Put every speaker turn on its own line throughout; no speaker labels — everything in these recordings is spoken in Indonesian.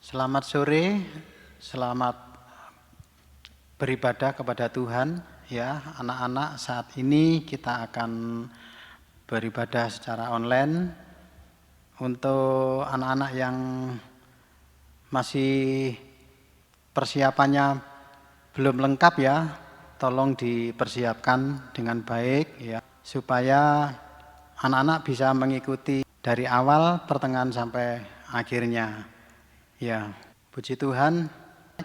Selamat sore, selamat beribadah kepada Tuhan. Ya, anak-anak, saat ini kita akan beribadah secara online. Untuk anak-anak yang masih persiapannya belum lengkap ya, tolong dipersiapkan dengan baik ya, supaya anak-anak bisa mengikuti dari awal, pertengahan sampai akhirnya. Ya, puji Tuhan,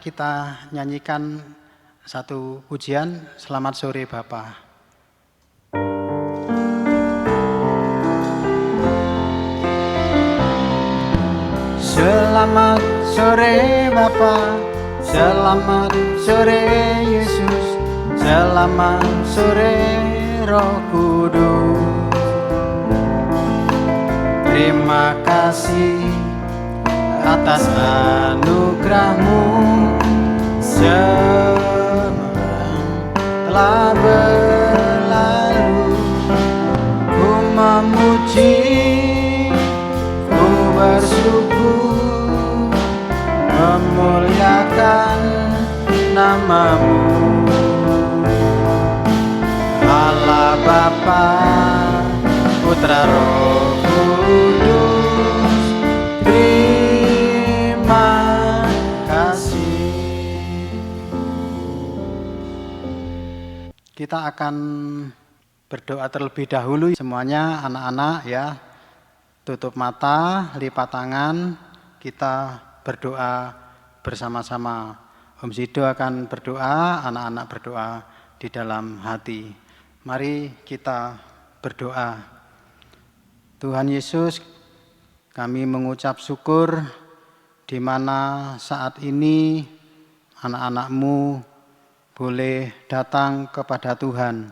kita nyanyikan satu pujian, Selamat Sore Bapa. Selamat sore Bapa, selamat sore Yesus, selamat sore Roh Kudus. Terima kasih atas anugerah-Mu sekarang telah berlalu. Ku memuji, ku bersyukur, memuliakan nama-Mu. Allah Bapa, Putra Roh Kudus, terima kasih. Kita akan berdoa terlebih dahulu semuanya, anak-anak ya. Tutup mata, lipat tangan, kita berdoa bersama-sama. Om Sido akan berdoa, anak-anak berdoa di dalam hati. Mari kita berdoa. Tuhan Yesus, kami mengucap syukur di mana saat ini anak-anak-Mu boleh datang kepada Tuhan.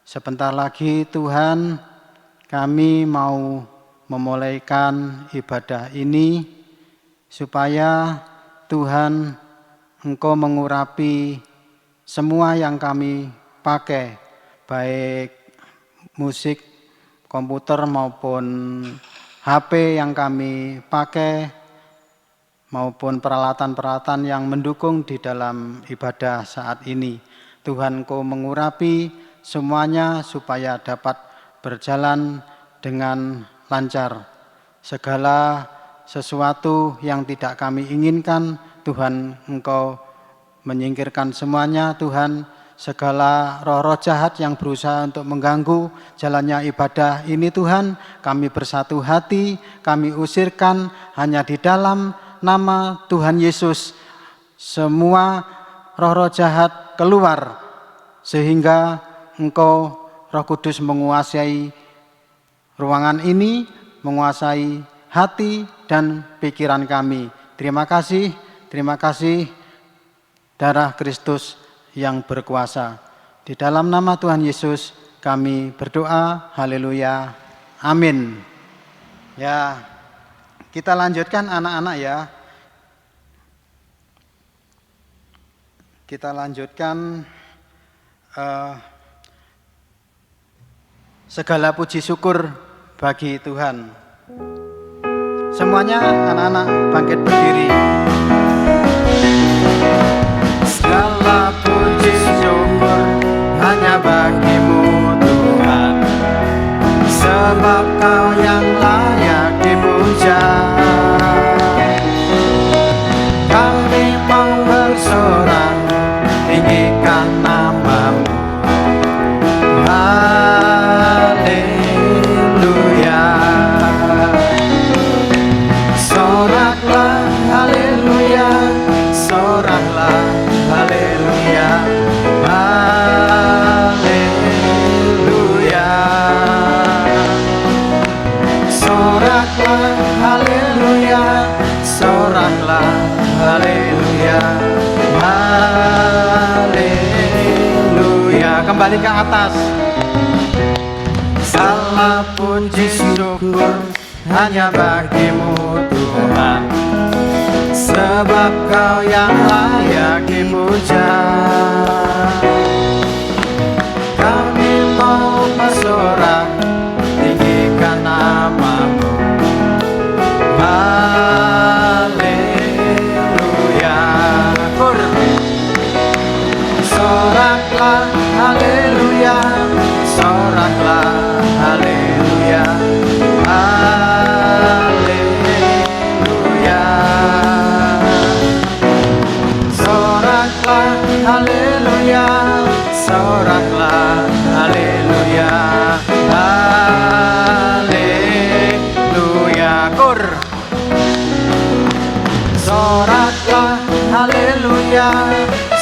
Sebentar lagi Tuhan, kami mau memulaikan ibadah ini supaya Tuhan Engkau mengurapi semua yang kami pakai, baik musik, komputer maupun HP yang kami pakai, maupun peralatan-peralatan yang mendukung di dalam ibadah saat ini. Tuhan, Engkau mengurapi semuanya supaya dapat berjalan dengan lancar. Segala sesuatu yang tidak kami inginkan, Tuhan, Engkau menyingkirkan semuanya. Tuhan, segala roh-roh jahat yang berusaha untuk mengganggu jalannya ibadah ini, Tuhan, kami bersatu hati, kami usirkan hanya di dalam nama Tuhan Yesus. Semua roh-roh jahat keluar, sehingga Engkau, Roh Kudus, menguasai ruangan ini, menguasai hati dan pikiran kami. Terima kasih darah Kristus yang berkuasa. Di dalam nama Tuhan Yesus kami berdoa, haleluya, amin. Ya, kita lanjutkan anak-anak ya. Kita lanjutkan segala puji syukur bagi Tuhan. Semuanya anak-anak bangkit berdiri. Segala puji syukur hanya bagi-Mu Tuhan, sebab Kau yang layak dipuja. Kami mau bersorak tinggikan nama-Mu. Haleluya. Soraklah haleluya, soraklah haleluya, haleluya. Soraklah haleluya, soraklah haleluya, haleluya. Kembali ke atas. Segala puji syukur hanya bagi-Mu Tuhan, sebab Kau yang layak dipuja. Kami mau bersorak tinggikan nama-Mu. Haleluya. haleluya,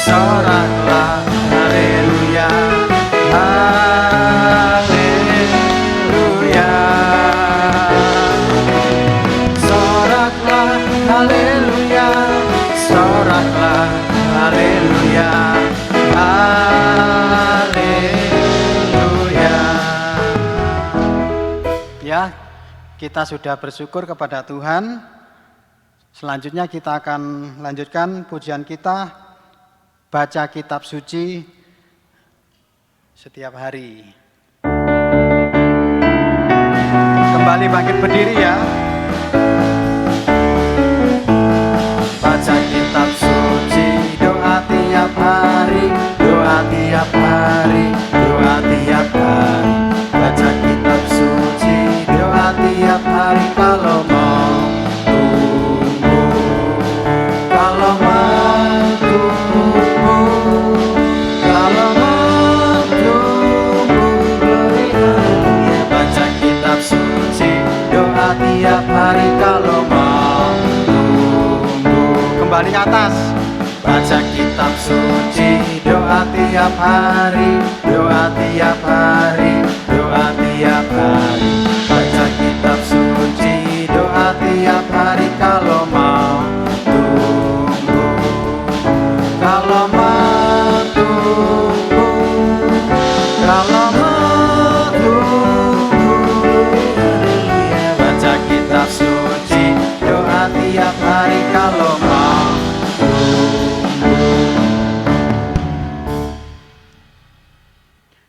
soraklah, haleluya, haleluya. Soraklah, haleluya, soraklah, haleluya, haleluya. Ya, kita sudah bersyukur kepada Tuhan. Selanjutnya kita akan lanjutkan pujian kita, baca kitab suci setiap hari. Kembali bangkit berdiri ya. Baca kitab suci, doa tiap hari, doa tiap hari, doa tiap hari. Baca kitab suci, doa tiap hari kalau mau tunggu, kalau mau tunggu, kalau mau tunggu, glory haleluya. Baca kitab suci, doa tiap hari kalau mau tunggu. Kembali ke atas. Baca kitab suci, doa tiap hari, doa tiap hari, doa tiap hari. Baca kitab suci, doa tiap hari kalau mau tunggu, kalau mau tunggu, kalau mau tunggu, haleluya. Baca kitab suci, doa tiap hari kalau mau tunggu.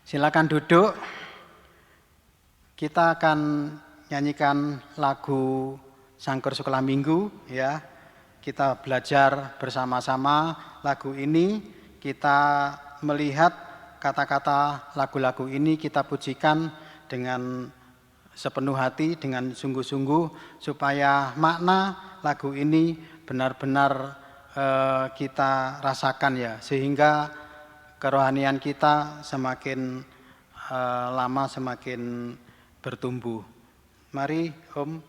Silakan duduk. Kita akan nyanyikan lagu Sangkur Sekolah Minggu ya. Kita belajar bersama-sama lagu ini. Kita melihat kata-kata lagu-lagu ini kita pujikan dengan sepenuh hati, dengan sungguh-sungguh supaya makna lagu ini benar-benar kita rasakan ya, sehingga kerohanian kita semakin lama semakin bertumbuh. Mari Om,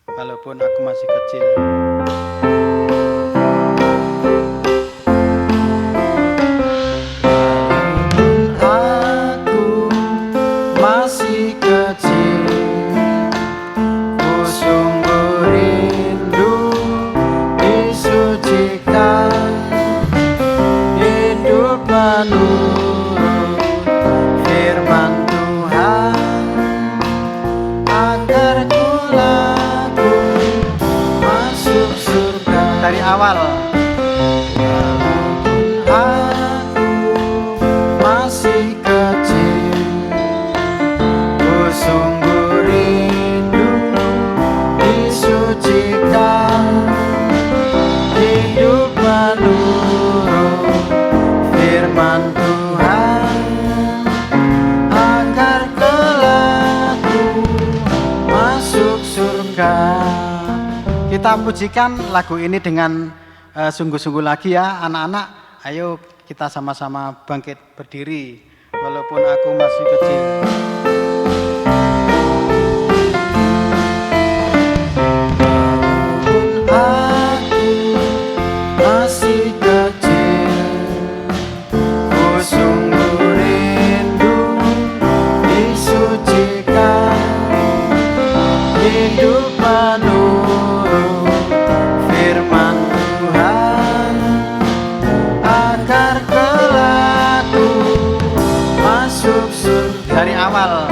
walaupun aku masih kecil. Walaupun aku masih kecil, ku sungguh rindu disucikan hidup menurut firman Tuhan, agar ku laku masuk surga. Dari awal. Walaupun aku masih kecil, ku sungguh rindu disucikan hidup menurut firman Tuhan, agar kelak ku masuk surga. Kita pujikan lagu ini dengan sungguh-sungguh lagi ya anak-anak. Ayo kita sama-sama bangkit berdiri. Walaupun aku masih kecil. Walaupun aku masih kecil, ku sungguh rindu disucikan hidup menurut firman Tuhan, agar kelak ku masuk surga. Dari awal.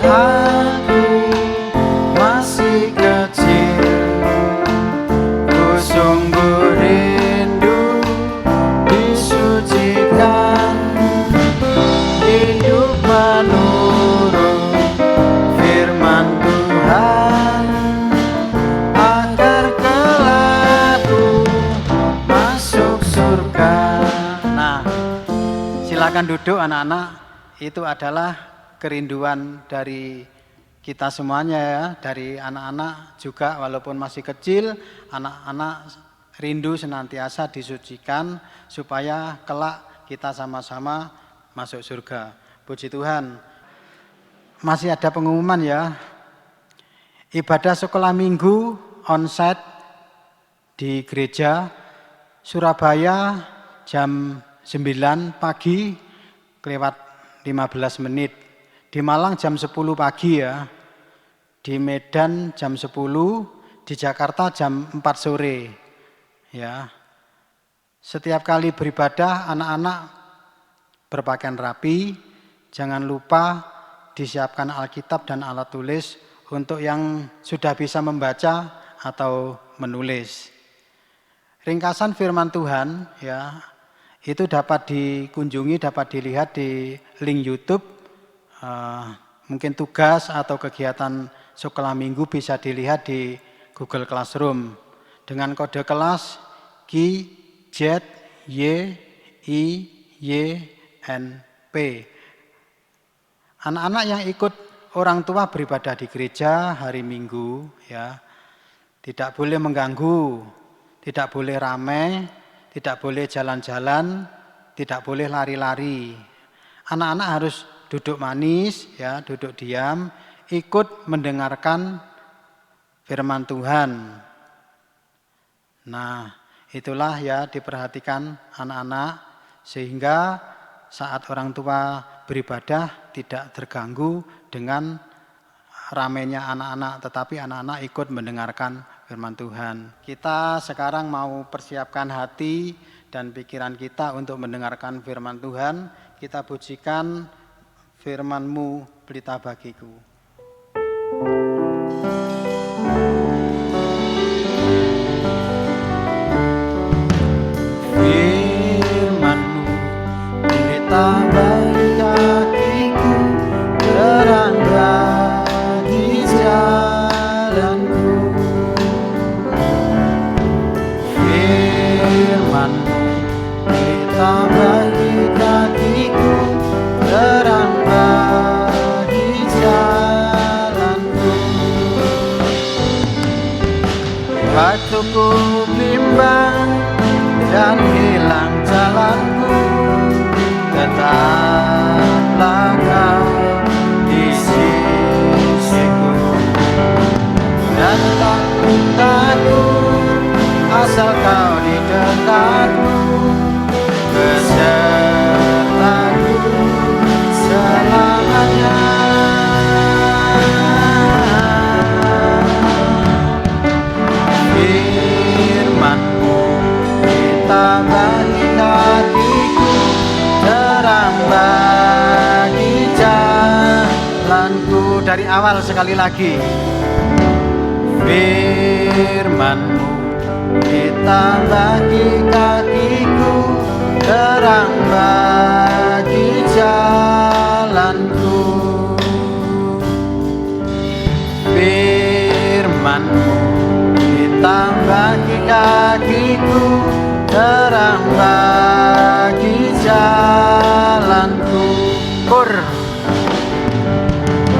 Walaupun aku masih kecil, ku sungguh rindu disucikan hidup menurut firman Tuhan, agar kelak ku masuk surga. Nah, silakan duduk anak-anak. Itu adalah kerinduan dari kita semuanya ya, dari anak-anak juga walaupun masih kecil, anak-anak rindu senantiasa disucikan supaya kelak kita sama-sama masuk surga. Puji Tuhan. Masih ada pengumuman ya. Ibadah sekolah minggu onsite di gereja Surabaya jam 9 pagi lewat 15 menit. Di Malang jam 10 pagi ya. Di Medan jam 10, di Jakarta jam 4 sore. Ya. Setiap kali beribadah anak-anak berpakaian rapi, jangan lupa disiapkan Alkitab dan alat tulis untuk yang sudah bisa membaca atau menulis. Ringkasan firman Tuhan ya, itu dapat dikunjungi, dapat dilihat di link YouTube. Mungkin tugas atau kegiatan sekolah minggu bisa dilihat di Google Classroom dengan kode kelas GZYIYNP. Anak-anak yang ikut orang tua beribadah di gereja hari Minggu ya, tidak boleh mengganggu, tidak boleh ramai, tidak boleh jalan-jalan, tidak boleh lari-lari. Anak-anak harus duduk manis ya, duduk diam, ikut mendengarkan firman Tuhan. Nah, itulah ya diperhatikan anak-anak sehingga saat orang tua beribadah tidak terganggu dengan ramainya anak-anak, tetapi anak-anak ikut mendengarkan firman Tuhan. Kita sekarang mau persiapkan hati dan pikiran kita untuk mendengarkan firman Tuhan. Kita pujikan firman-Mu pelita bagiku. Firman-Mu pelita bagi kakiku, terang bagi jalanku. Firman-Mu pelita bagi kakiku, terang bagi jalanku. Batuku bimbang dan hilang jalanku, tetaplah Kau di sisiku. Dan takut takut asal Kau di dekatku, besertaku selamanya. Firman-Mu pelita bagi kakiku, terang bagi jalanku. Dari awal sekali lagi. Firman-Mu pelita bagi kakiku, terang bagi jalanku. Firman-Mu pelita bagi kakiku, terang bagi jalanku.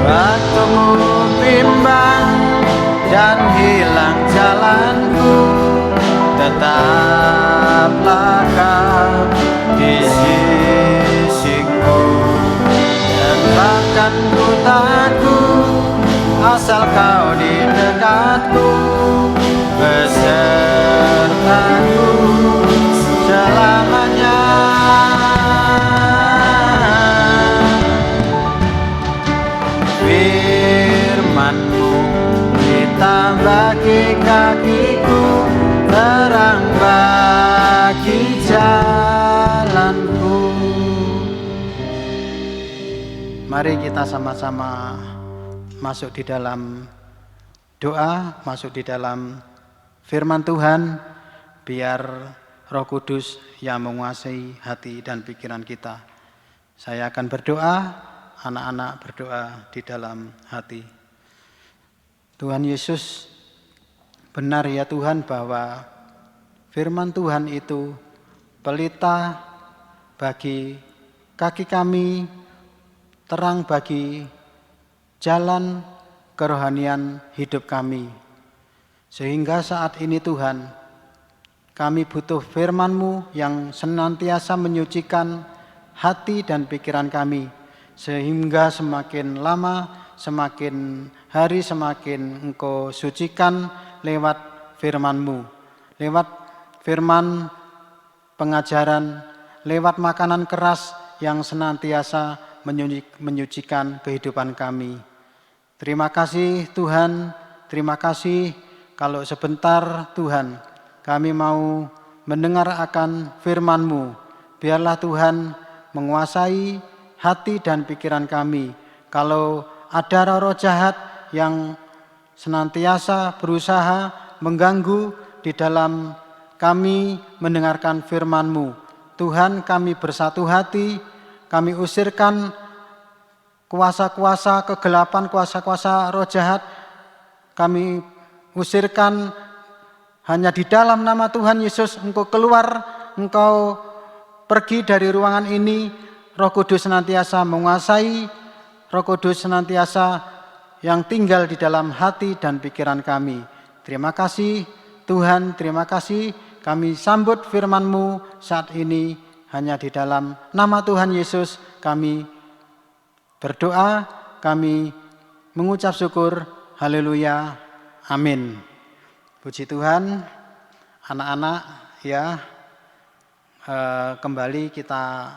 Batuku bimbang dan hilang jalanku, tetaplah Kau di sisiku. Dan bahkan ku takut asal Kau di dekatku, besertaku selamanya. Firman-Mu pelita bagi kakiku, terang bagi jalanku. Mari kita sama-sama masuk di dalam doa, masuk di dalam firman Tuhan, biar Roh Kudus yang menguasai hati dan pikiran kita. Saya akan berdoa, anak-anak berdoa di dalam hati. Tuhan Yesus, benar ya Tuhan bahwa firman Tuhan itu pelita bagi kaki kami, terang bagi jalan kerohanian hidup kami. Sehingga saat ini Tuhan, kami butuh firman-Mu yang senantiasa menyucikan hati dan pikiran kami. Sehingga semakin lama, semakin hari semakin Engkau sucikan lewat firman-Mu. lewat firman pengajaran, lewat makanan keras yang senantiasa menyucikan kehidupan kami. Terima kasih Tuhan, terima kasih kalau sebentar Tuhan kami mau mendengar akan firman-Mu. Biarlah Tuhan menguasai hati dan pikiran kami. Kalau ada roh-roh jahat yang senantiasa berusaha mengganggu di dalam kami mendengarkan firman-Mu. Tuhan, kami bersatu hati, kami usirkan kuasa-kuasa kegelapan, kuasa-kuasa roh jahat. Kami usirkan hanya di dalam nama Tuhan Yesus. Engkau keluar, Engkau pergi dari ruangan ini. Roh Kudus senantiasa menguasai, Roh Kudus senantiasa yang tinggal di dalam hati dan pikiran kami. Terima kasih Tuhan, terima kasih. Kami sambut firman-Mu saat ini hanya di dalam nama Tuhan Yesus. Kami berdoa, kami mengucap syukur. Haleluya. Amin. Puji Tuhan, anak-anak ya, kembali kita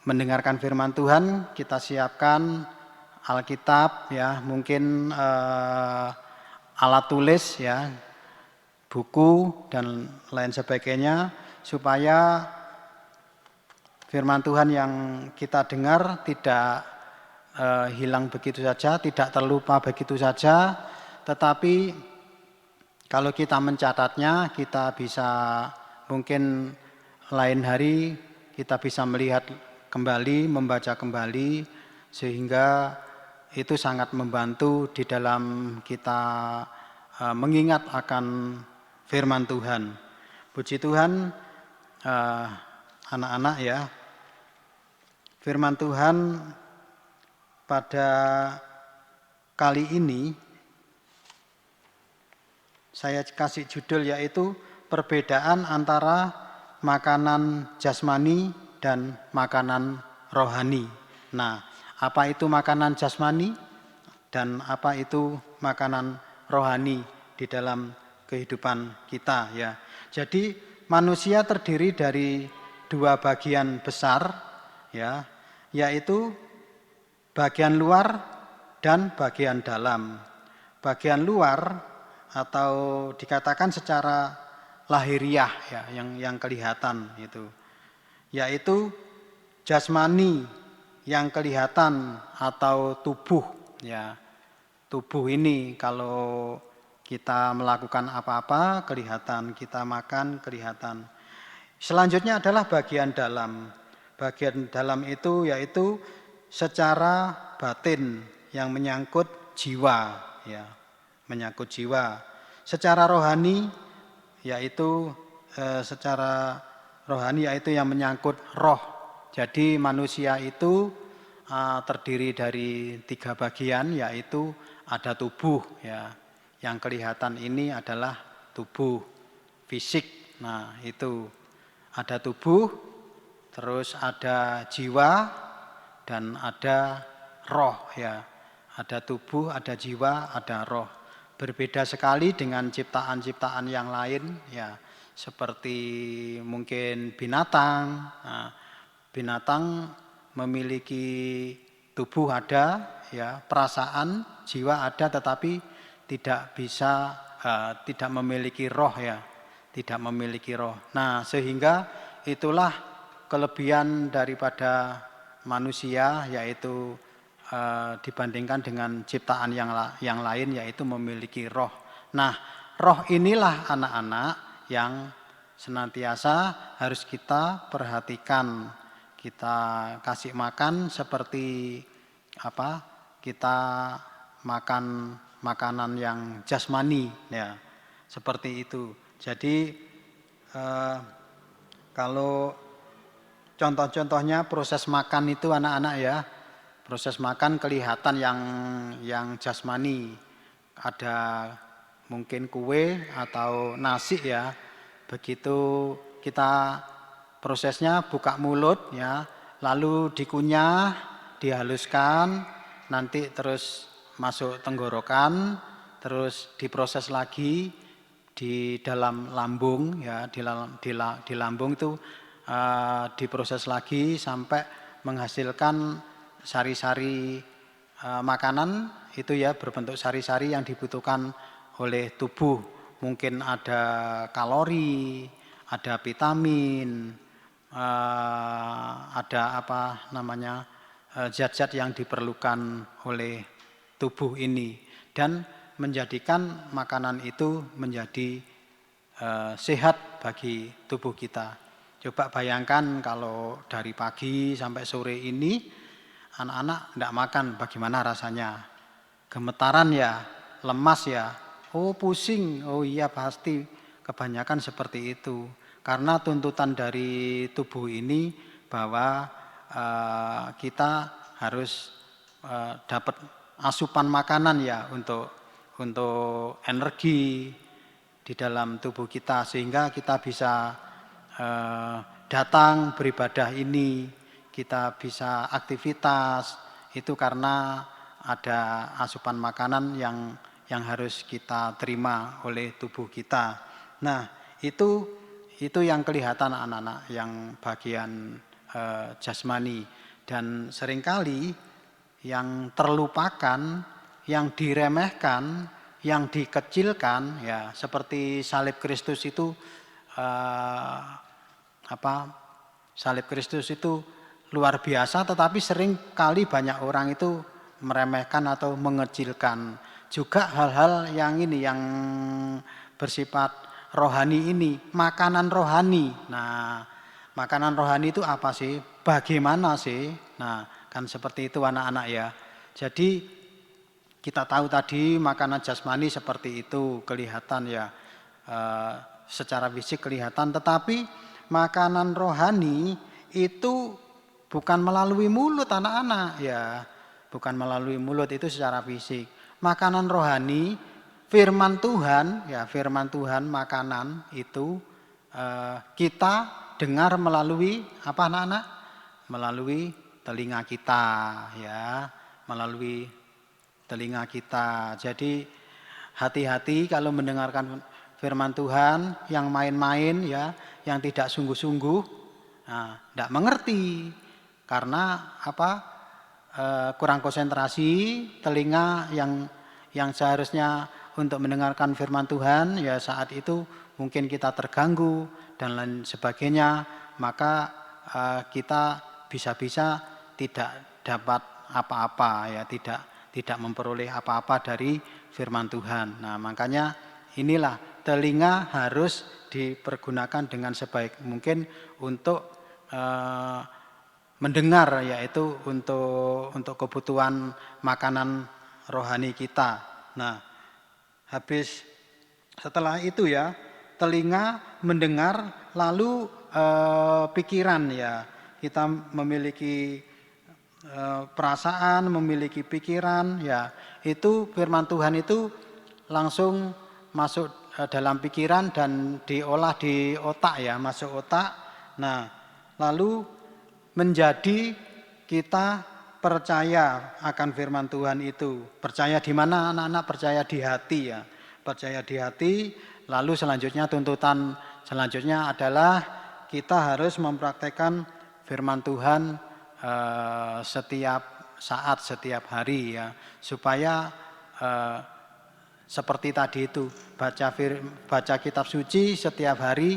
mendengarkan firman Tuhan. Kita siapkan Alkitab ya, mungkin alat tulis ya, buku dan lain sebagainya, supaya firman Tuhan yang kita dengar tidak hilang begitu saja, tidak terlupa begitu saja, tetapi kalau kita mencatatnya, kita bisa mungkin lain hari kita bisa melihat kembali, membaca kembali, sehingga itu sangat membantu di dalam kita mengingat akan firman Tuhan. Puji Tuhan, anak-anak ya, firman Tuhan pada kali ini saya kasih judul yaitu perbedaan antara makanan jasmani dan makanan rohani. Nah, apa itu makanan jasmani dan apa itu makanan rohani di dalam kehidupan kita ya. Jadi manusia terdiri dari dua bagian besar ya, yaitu bagian luar dan bagian dalam. Bagian luar atau dikatakan secara lahiriah ya, yang kelihatan itu, yaitu jasmani yang kelihatan atau tubuh ya. Tubuh ini kalau kita melakukan apa-apa kelihatan, kita makan kelihatan. Selanjutnya adalah bagian dalam. Bagian dalam itu yaitu secara batin yang menyangkut jiwa ya, menyangkut jiwa. Secara rohani yaitu secara rohani yaitu yang menyangkut roh. Jadi manusia itu terdiri dari tiga bagian, yaitu ada tubuh ya. Yang kelihatan ini adalah tubuh fisik. Nah, itu ada tubuh, terus ada jiwa dan ada roh ya. Ada tubuh, ada jiwa, ada roh. Berbeda sekali dengan ciptaan-ciptaan yang lain ya, seperti mungkin binatang. Nah, binatang memiliki tubuh ada ya, perasaan, jiwa ada, tetapi tidak bisa tidak memiliki roh ya, tidak memiliki roh. Nah, sehingga itulah kelebihan daripada manusia, yaitu dibandingkan dengan ciptaan yang lain, yaitu memiliki roh. Nah, roh inilah anak-anak yang senantiasa harus kita perhatikan, kita kasih makan seperti apa? Kita makan makanan yang jasmani ya, seperti itu. Jadi kalau contoh-contohnya proses makan itu anak-anak ya, proses makan kelihatan yang jasmani. Ada mungkin kue atau nasi ya. Begitu kita prosesnya buka mulut ya, lalu dikunyah, dihaluskan, nanti terus masuk tenggorokan, terus diproses lagi, di dalam lambung ya, di lambung itu diproses lagi sampai menghasilkan sari-sari makanan itu ya, berbentuk sari-sari yang dibutuhkan oleh tubuh. Mungkin ada kalori, ada vitamin, ada apa namanya zat-zat yang diperlukan oleh tubuh ini, dan menjadikan makanan itu menjadi sehat bagi tubuh kita. Coba bayangkan kalau dari pagi sampai sore ini anak-anak tidak makan, bagaimana rasanya? Gemetaran ya, lemas ya, oh pusing, oh iya pasti kebanyakan seperti itu. Karena tuntutan dari tubuh ini bahwa kita harus dapat asupan makanan ya untuk energi di dalam tubuh kita, sehingga kita bisa datang beribadah ini, kita bisa aktivitas, itu karena ada asupan makanan yang harus kita terima oleh tubuh kita. Nah, itu yang kelihatan anak-anak, yang bagian jasmani. Dan seringkali yang terlupakan, yang diremehkan, yang dikecilkan ya, seperti salib Kristus itu salib Kristus itu luar biasa, tetapi sering kali banyak orang itu meremehkan atau mengecilkan. Juga hal-hal yang ini, yang bersifat rohani ini, makanan rohani. Nah, makanan rohani itu apa sih? Bagaimana sih? Nah, kan seperti itu anak-anak ya. Jadi kita tahu tadi makanan jasmani seperti itu kelihatan ya, secara fisik kelihatan, tetapi makanan rohani itu bukan melalui mulut anak-anak ya, bukan melalui mulut, itu secara fisik. Makanan rohani, firman Tuhan ya, firman Tuhan makanan itu kita dengar melalui apa anak-anak? Melalui telinga kita ya, melalui telinga kita. Jadi hati-hati kalau mendengarkan firman Tuhan yang main-main ya, yang tidak sungguh-sungguh, nah, tidak mengerti karena apa? Kurang konsentrasi, telinga yang seharusnya untuk mendengarkan firman Tuhan ya, saat itu mungkin kita terganggu dan lain sebagainya, maka kita bisa-bisa tidak dapat apa-apa ya, tidak memperoleh apa-apa dari firman Tuhan. Nah, makanya inilah telinga harus dipergunakan dengan sebaik mungkin untuk mendengar, yaitu untuk kebutuhan makanan rohani kita. Nah, habis setelah itu ya, telinga mendengar, lalu pikiran ya, kita memiliki perasaan, memiliki pikiran ya, itu firman Tuhan itu langsung masuk dalam pikiran dan diolah di otak ya, masuk otak. Nah, lalu menjadi kita percaya akan firman Tuhan itu. Percaya di mana anak-anak? Percaya di hati ya. Percaya di hati, lalu selanjutnya tuntutan selanjutnya adalah kita harus mempraktekkan firman Tuhan setiap saat, setiap hari ya, supaya seperti tadi itu, baca kitab suci setiap hari,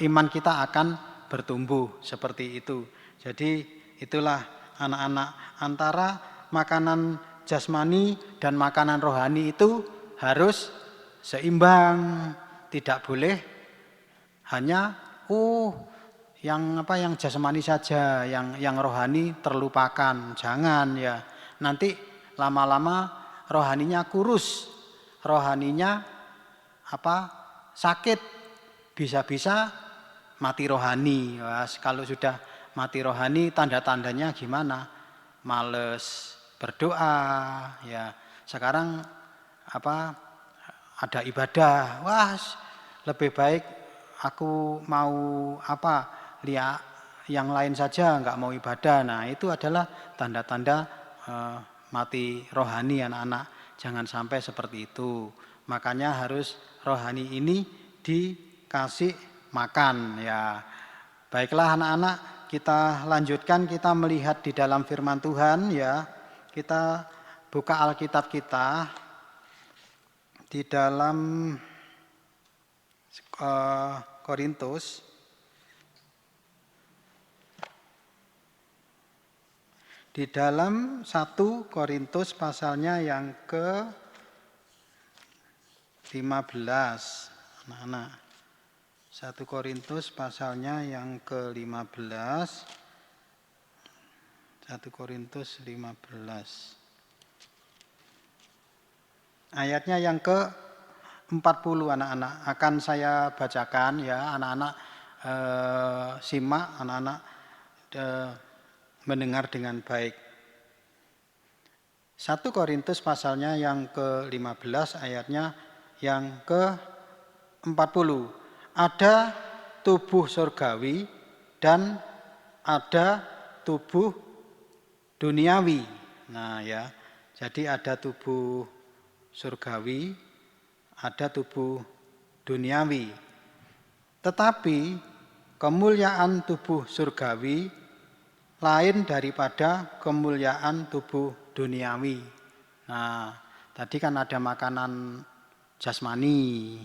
iman kita akan bertumbuh seperti itu. Jadi itulah anak-anak, antara makanan jasmani dan makanan rohani itu harus seimbang, tidak boleh hanya yang jasmani saja, yang rohani terlupakan. Jangan ya, nanti lama-lama rohaninya kurus, rohaninya sakit, bisa-bisa mati rohani. Kalau sudah mati rohani, tanda-tandanya gimana? Males berdoa ya. Sekarang ada ibadah, lebih baik aku mau lihat yang lain saja, nggak mau ibadah. Nah, itu adalah tanda-tanda mati rohani anak-anak. Jangan sampai seperti itu. Makanya harus rohani ini dikasih makan ya. Baiklah anak-anak, kita lanjutkan, kita melihat di dalam firman Tuhan ya. Kita buka Alkitab kita di dalam Korintus. Di dalam 1 Korintus pasalnya yang ke-15. Anak-anak. 1 Korintus pasalnya yang ke-15. 1 Korintus 15. Ayatnya yang ke-40 anak-anak. Akan saya bacakan ya, anak-anak simak, anak-anak mendengar dengan baik. 1 Korintus pasalnya yang ke-15 ayatnya yang ke-40. Ada tubuh surgawi dan ada tubuh duniawi. Nah ya, jadi ada tubuh surgawi, ada tubuh duniawi. Tetapi kemuliaan tubuh surgawi lain daripada kemuliaan tubuh duniawi. Nah, tadi kan ada makanan jasmani,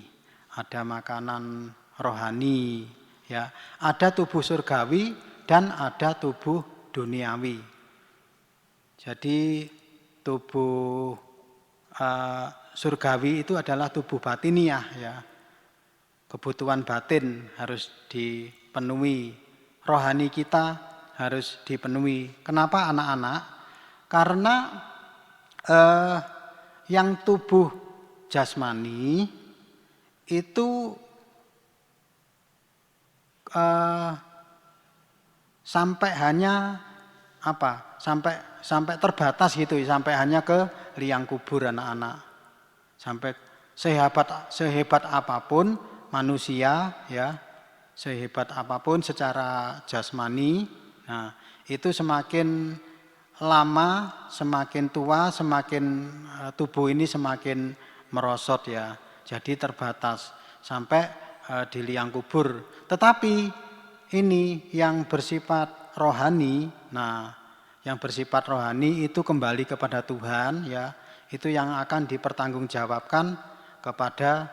ada makanan rohani, ya. Ada tubuh surgawi dan ada tubuh duniawi. Jadi tubuh surgawi itu adalah tubuh batiniah ya. Kebutuhan batin harus dipenuhi. Rohani kita harus dipenuhi. Kenapa anak-anak? Karena yang tubuh jasmani itu sampai hanya apa? Sampai terbatas gitu, sampai hanya ke liang kubur anak-anak. Sampai sehebat apapun manusia ya, sehebat apapun secara jasmani. Nah, itu semakin lama, semakin tua, semakin tubuh ini semakin merosot ya. Jadi terbatas sampai di liang kubur. Tetapi ini yang bersifat rohani, nah yang bersifat rohani itu kembali kepada Tuhan ya. Itu yang akan dipertanggungjawabkan kepada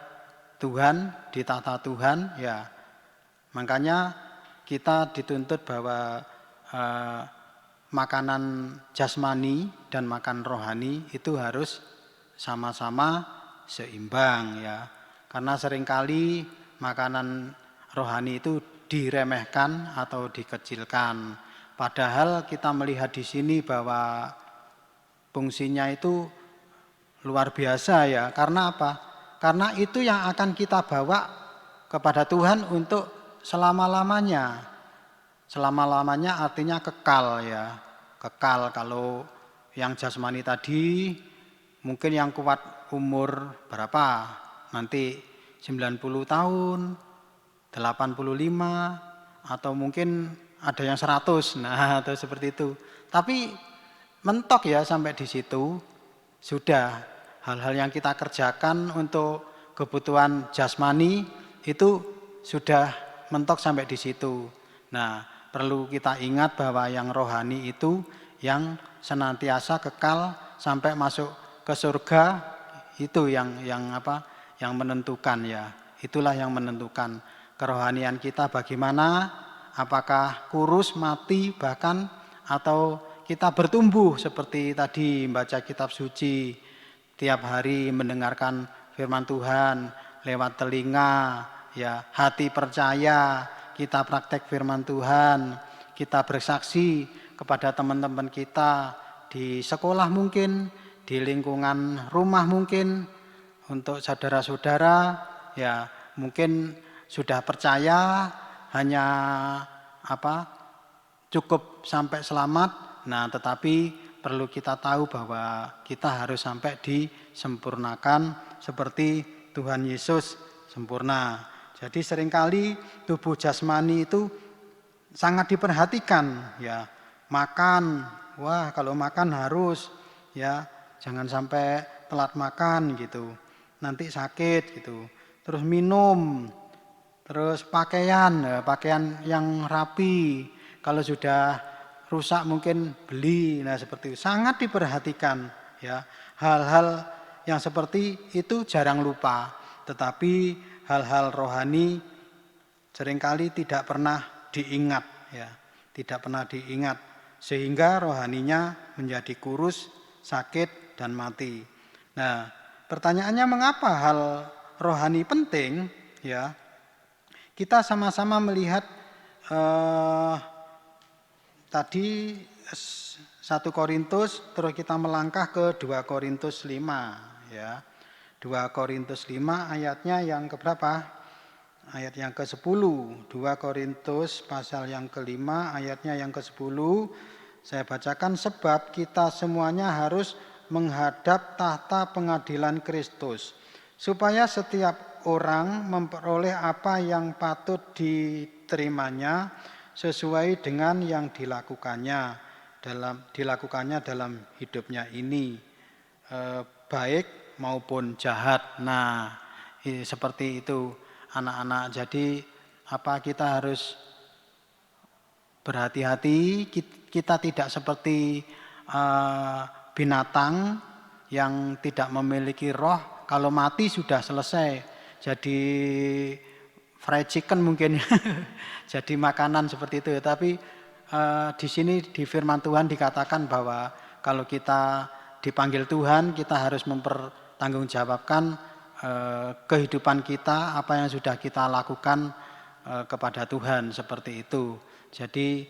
Tuhan, ditata Tuhan ya. Makanya kita dituntut bahwa makanan jasmani dan makan rohani itu harus sama-sama seimbang ya. Karena seringkali makanan rohani itu diremehkan atau dikecilkan. Padahal kita melihat di sini bahwa fungsinya itu luar biasa ya. Karena apa? Karena itu yang akan kita bawa kepada Tuhan untuk selama-lamanya. Selama-lamanya artinya kekal ya. Kekal. Kalau yang jasmani tadi mungkin yang kuat umur berapa? Nanti 90 tahun, 85 atau mungkin ada yang 100. Nah, atau seperti itu. Tapi mentok ya sampai di situ. Sudah hal-hal yang kita kerjakan untuk kebutuhan jasmani itu sudah mentok sampai di situ. Nah, perlu kita ingat bahwa yang rohani itu yang senantiasa kekal sampai masuk ke surga, itu yang menentukan ya. Itulah yang menentukan kerohanian kita bagaimana, apakah kurus, mati bahkan, atau kita bertumbuh seperti tadi membaca kitab suci, tiap hari mendengarkan firman Tuhan lewat telinga, ya, hati percaya, kita praktek firman Tuhan, kita bersaksi kepada teman-teman kita di sekolah mungkin, di lingkungan rumah mungkin, untuk saudara-saudara ya mungkin sudah percaya hanya cukup sampai selamat. Nah, tetapi perlu kita tahu bahwa kita harus sampai disempurnakan seperti Tuhan Yesus sempurna. Jadi seringkali tubuh jasmani itu sangat diperhatikan ya. Makan, kalau makan harus ya, jangan sampai telat makan gitu. nanti sakit gitu. Terus minum, terus pakaian, pakaian yang rapi. Kalau sudah rusak mungkin beli. Nah, seperti itu sangat diperhatikan ya. Hal-hal yang seperti itu jarang lupa, tetapi hal-hal rohani seringkali tidak pernah diingat ya, tidak pernah diingat sehingga rohaninya menjadi kurus, sakit dan mati. Nah, pertanyaannya mengapa hal rohani penting ya? Kita sama-sama melihat tadi 1 Korintus, terus kita melangkah ke 2 Korintus 5 ya. 2 Korintus 5 ayatnya yang keberapa? Ayat yang ke-10. 2 Korintus pasal yang ke-5 ayatnya yang ke-10. Saya bacakan, sebab kita semuanya harus menghadap tahta pengadilan Kristus, supaya setiap orang memperoleh apa yang patut diterimanya sesuai dengan yang dilakukannya dalam hidupnya ini, baik maupun jahat. Nah, seperti itu anak-anak. Jadi kita harus berhati-hati, kita tidak seperti binatang yang tidak memiliki roh. Kalau mati sudah selesai, jadi fried chicken mungkin, jadi makanan seperti itu. Tapi di sini di firman Tuhan dikatakan bahwa kalau kita dipanggil Tuhan, kita harus mempertanggungjawabkan kehidupan kita, apa yang sudah kita lakukan kepada Tuhan, seperti itu. Jadi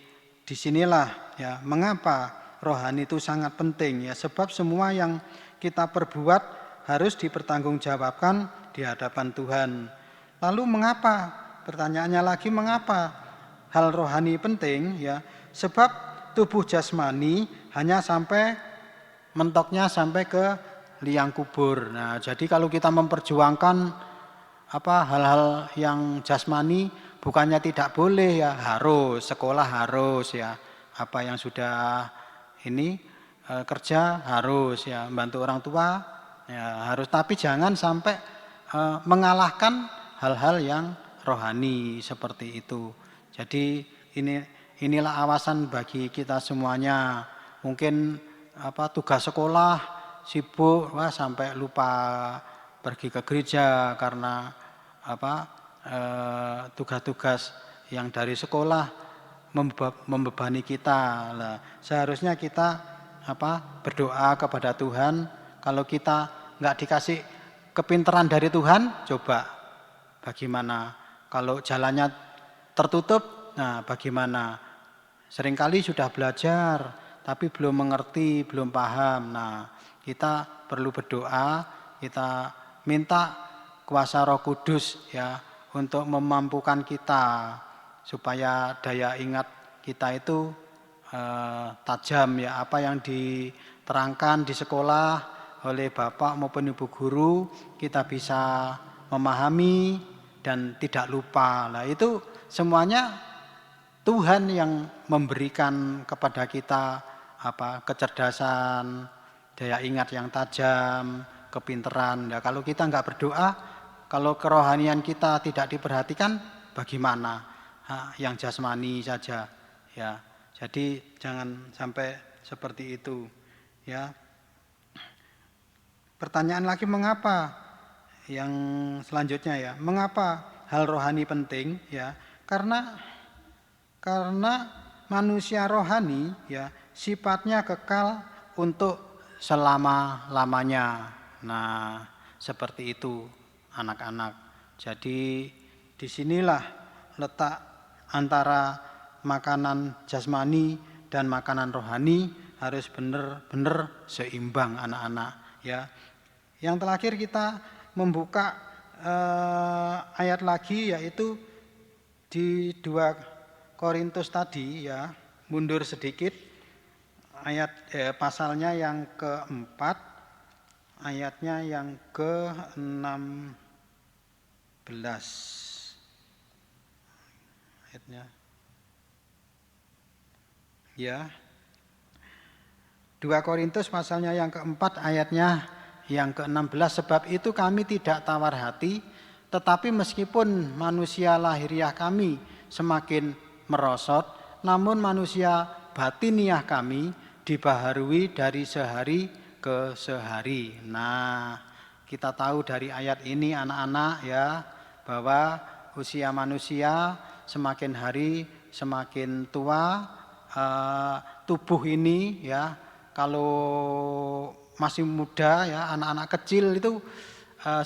disinilah ya mengapa rohani itu sangat penting ya, sebab semua yang kita perbuat harus dipertanggungjawabkan di hadapan Tuhan. Lalu mengapa? Pertanyaannya lagi, mengapa hal rohani penting ya? Sebab tubuh jasmani hanya sampai mentoknya sampai ke liang kubur. Nah, jadi kalau kita memperjuangkan hal-hal yang jasmani, bukannya tidak boleh ya, harus sekolah harus ya, apa yang sudah ini kerja harus ya, membantu orang tua ya harus, tapi jangan sampai mengalahkan hal-hal yang rohani seperti itu. Jadi inilah awasan bagi kita semuanya. Mungkin tugas sekolah sibuk sampai lupa pergi ke gereja karena tugas-tugas yang dari sekolah membebani kita. Nah, seharusnya kita berdoa kepada Tuhan. Kalau kita nggak dikasih kepintaran dari Tuhan, coba bagaimana? Kalau jalannya tertutup, nah bagaimana? Seringkali sudah belajar, tapi belum mengerti, belum paham. Nah, kita perlu berdoa, kita minta kuasa Roh Kudus ya untuk memampukan kita supaya daya ingat kita itu tajam ya, apa yang diterangkan di sekolah oleh Bapak maupun Ibu guru kita bisa memahami dan tidak lupa. Nah, itu semuanya Tuhan yang memberikan kepada kita kecerdasan, daya ingat yang tajam, kepintaran. Nah, kalau kita nggak berdoa, kalau kerohanian kita tidak diperhatikan, bagaimana? Yang jasmani saja, ya. Jadi jangan sampai seperti itu, ya. Pertanyaan lagi, mengapa? Yang selanjutnya ya, mengapa hal rohani penting? Ya, karena manusia rohani ya sifatnya kekal untuk selama-lamanya. Nah, seperti itu anak-anak. Jadi disinilah letak antara makanan jasmani dan makanan rohani harus benar-benar seimbang anak-anak ya. Yang terakhir kita membuka ayat lagi, yaitu di 2 Korintus tadi ya, mundur sedikit ayat pasalnya yang keempat, ayatnya yang ke-16 ayatnya ya, 2 Korintus pasalnya yang keempat ayatnya yang ke-16, sebab itu kami tidak tawar hati, tetapi meskipun manusia lahiriah kami semakin merosot, namun manusia batiniah kami dibaharui dari sehari ke sehari. Nah, kita tahu dari ayat ini anak-anak ya, bahwa usia manusia semakin hari semakin tua, tubuh ini ya, kalau masih muda ya, anak-anak kecil itu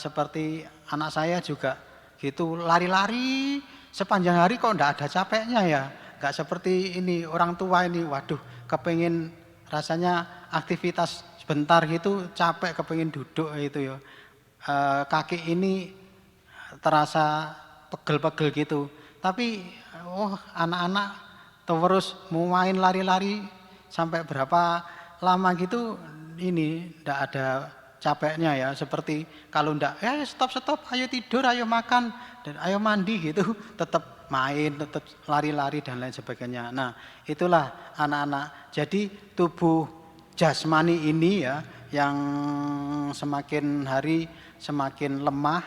seperti anak saya juga gitu, lari-lari sepanjang hari kok enggak ada capeknya ya, enggak seperti ini orang tua ini, waduh kepengin rasanya aktivitas sebentar gitu capek, kepengin duduk gitu ya. Kaki ini terasa pegel-pegel gitu, tapi anak-anak terus mau main lari-lari sampai berapa lama gitu, ini ndak ada capeknya ya, seperti kalau ndak stop, ayo tidur, ayo makan, dan ayo mandi gitu, tetap main, tetap lari-lari dan lain sebagainya. Nah, itulah anak-anak. Jadi tubuh jasmani ini ya, yang semakin hari semakin lemah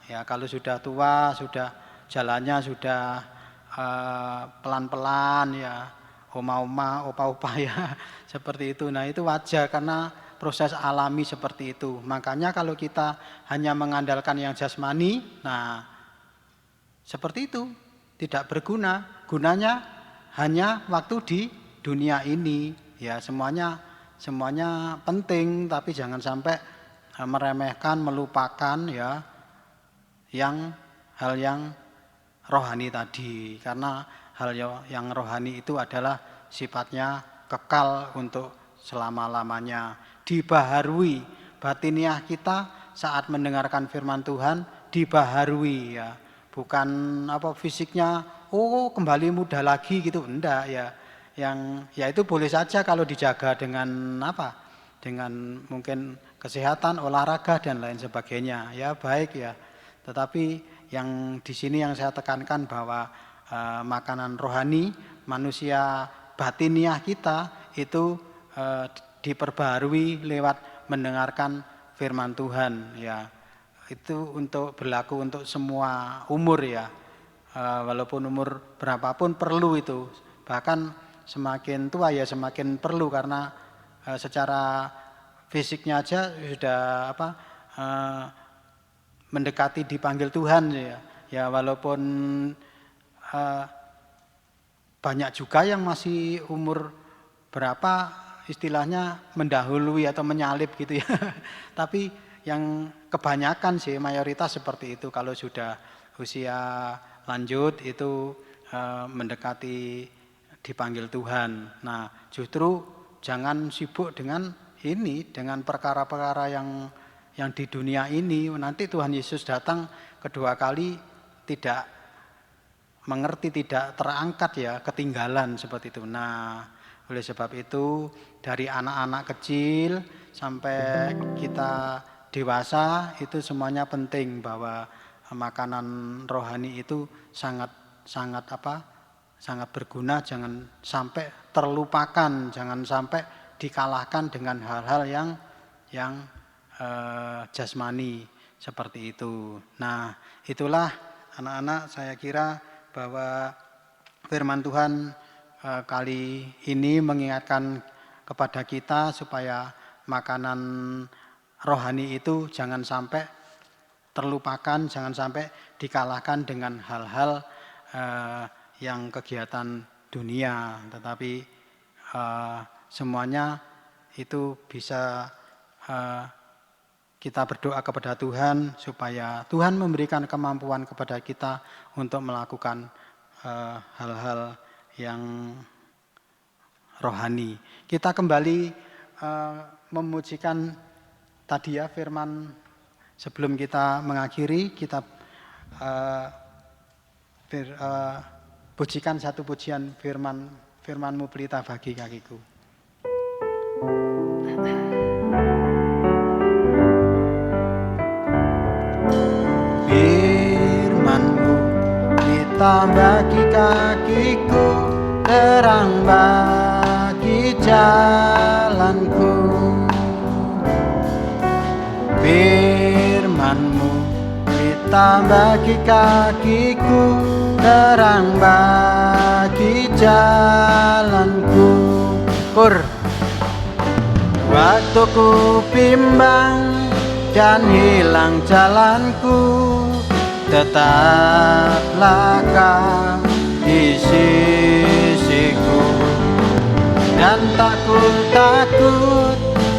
ya, kalau sudah tua, sudah jalannya sudah pelan-pelan ya, oma-oma, opa-opa ya, seperti itu. Nah, itu wajar karena proses alami seperti itu. Makanya kalau kita hanya mengandalkan yang jasmani, nah seperti itu tidak berguna. Gunanya hanya waktu di dunia ini ya, semuanya penting, tapi jangan sampai meremehkan, melupakan ya hal yang rohani tadi, karena hal yang rohani itu adalah sifatnya kekal untuk selama-lamanya. Dibaharui batiniah kita saat mendengarkan firman Tuhan, dibaharui ya, bukan fisiknya kembali muda lagi gitu, enggak ya. Yang ya itu boleh saja kalau dijaga dengan dengan mungkin kesehatan, olahraga dan lain sebagainya ya, baik ya. Tetapi yang di sini yang saya tekankan bahwa makanan rohani manusia batiniah kita itu diperbaharui lewat mendengarkan firman Tuhan ya. Itu berlaku untuk semua umur ya, walaupun umur berapapun perlu itu, bahkan semakin tua ya semakin perlu, karena secara fisiknya aja sudah mendekati dipanggil Tuhan ya, walaupun banyak juga yang masih umur berapa istilahnya mendahului atau menyalip gitu ya. Tapi yang kebanyakan sih mayoritas seperti itu, kalau sudah usia lanjut itu mendekati dipanggil Tuhan. Nah, justru jangan sibuk dengan dengan perkara-perkara yang di dunia ini. Nanti Tuhan Yesus datang kedua kali tidak mengerti, tidak terangkat ya, ketinggalan seperti itu. Nah, oleh sebab itu dari anak-anak kecil sampai kita dewasa itu semuanya penting, bahwa makanan rohani itu sangat berguna, jangan sampai terlupakan, jangan sampai dikalahkan dengan hal-hal yang jasmani seperti itu. Nah, itulah anak-anak, saya kira bahwa firman Tuhan kali ini mengingatkan kepada kita supaya makanan rohani itu jangan sampai terlupakan, jangan sampai dikalahkan dengan hal-hal yang kegiatan dunia, tetapi semuanya itu bisa kita berdoa kepada Tuhan supaya Tuhan memberikan kemampuan kepada kita untuk melakukan hal-hal yang rohani. Kita kembali memujikan tadi ya firman, sebelum kita mengakhiri, kita pujikan satu pujian firman-Mu pelita bagi kakiku. Firman-Mu pelita bagi kakiku, terang bagi jalanku. firman-Mu, pelita bagi kakiku, terang bagi jalanku. Waktu ku bimbang dan hilang jalanku, tetaplah Kau di sisiku. Dan takut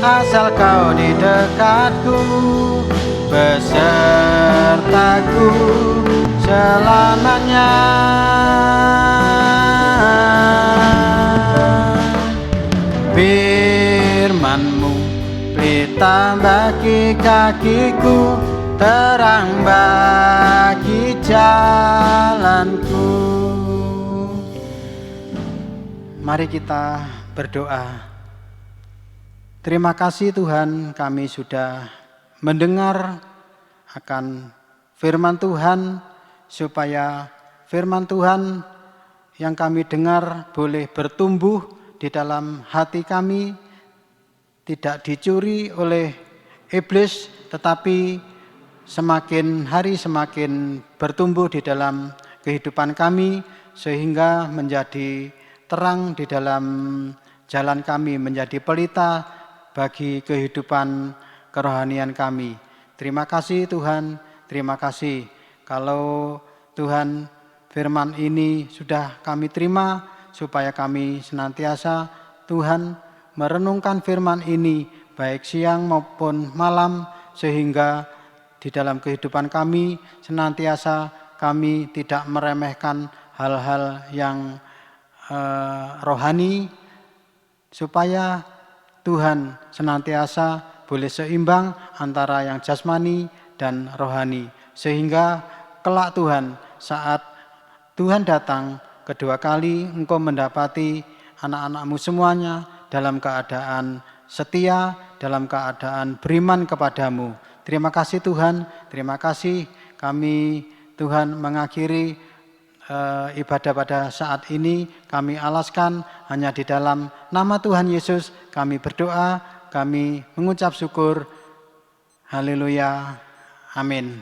asal Kau di dekatku, besertaku selamanya. Firman-Mu, pelita bagi kakiku, terang bagi jalanku. Mari kita berdoa. Terima kasih Tuhan, kami sudah mendengar akan firman Tuhan, supaya firman Tuhan yang kami dengar boleh bertumbuh di dalam hati kami, tidak dicuri oleh iblis, tetapi semakin hari semakin bertumbuh di dalam kehidupan kami, sehingga menjadi terang di dalam jalan kami, menjadi pelita bagi kehidupan kerohanian kami. Terima kasih Tuhan, terima kasih. Kalau Tuhan, firman ini sudah kami terima, supaya kami senantiasa Tuhan merenungkan firman ini baik siang maupun malam, sehingga di dalam kehidupan kami senantiasa kami tidak meremehkan hal-hal yang rohani, supaya Tuhan senantiasa boleh seimbang antara yang jasmani dan rohani, sehingga kelak Tuhan, saat Tuhan datang kedua kali, Engkau mendapati anak-anak-Mu semuanya dalam keadaan setia, dalam keadaan beriman kepadamu. Terima kasih Tuhan, terima kasih. Kami Tuhan mengakhiri ibadah pada saat ini, kami alaskan hanya di dalam nama Tuhan Yesus. Kami berdoa, kami mengucap syukur. Haleluya, amin.